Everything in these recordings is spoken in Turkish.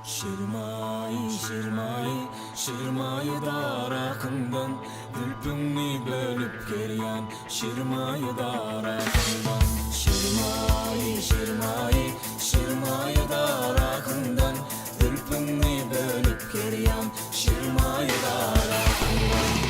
Şirmay, şirmay, şirmayı da rakımdan Gülpünni bölüp gelyen şirmayı da rakımdan Şirmay, şirmay, şirmayı da rakımdan Gülpünni bölüp gelyen şirmayı da rakımdan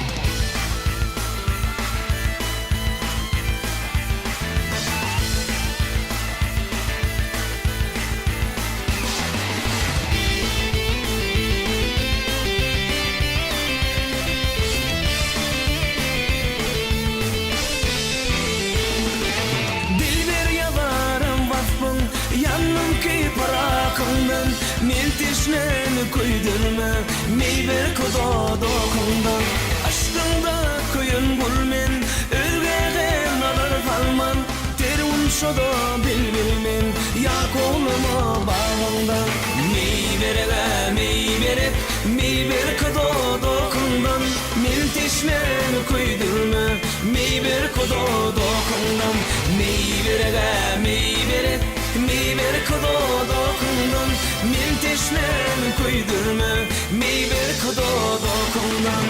Miltişneni koydurma meyber koda dokundan Aşkında koyun bulmen Örgegen alır falman Terun şoda bilbilmen Ya koluma bağından Meyberege meybere Meyber koda dokundan Miltişneni koydurma meyber koda dokundan Meyberege meybere Meyber koda dokundan Milteşnen koydurma Meyber koda dokundan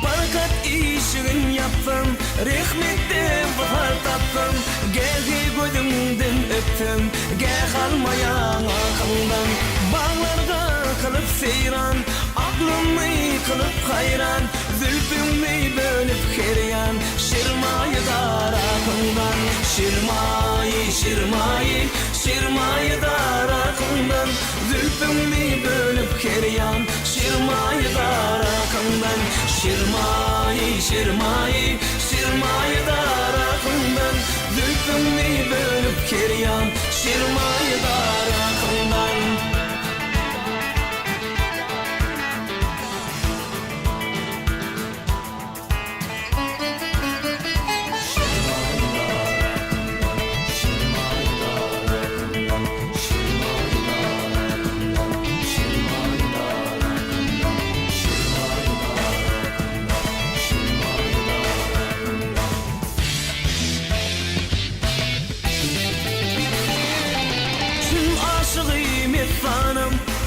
Barakat işin yaptım Rehmette bahar tattım Gelgi gözümden öptüm Gel kalmayan akıldan Bağlarda kalıp seyran Aklımı kılıp hayran Zülfümü bölüp keryan Şirmayı da rakımdan Şirmayı, şirmayı, şirmayı da rakımdan Zülfümü bölüp keryan Şirmayı da rakımdan Şirmayı, şirmayı, şirmayı da rakımdan Zülfümü bölüp keryan Şirmayı da rakımdan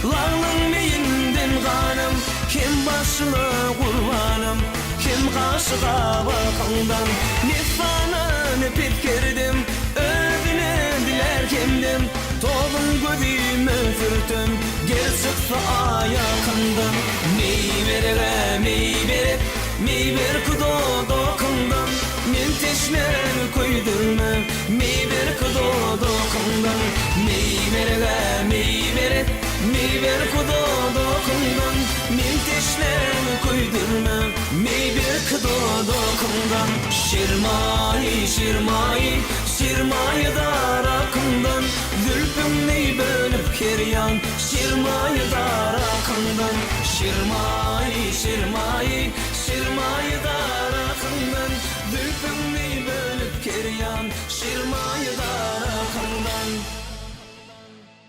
Lağlın meyinden kanım Kim başına kurbanım Kim karşıda bakımdan Ne fana ne petkerdim Özüne diler kimdim Toğun gözüm özürtüm Gel çıksa ayakından Meybere meybere Meyber kudo dokundan Milteşnen koydurma Meyber kudo dokundan Meybere meybere Meyber kudo dokundan Milteşnen koydurma Meyber kudo dokundan Şirmay, şirmay, şirmayı da rakımdan Zülfümü bölüp keryan Şirmayı da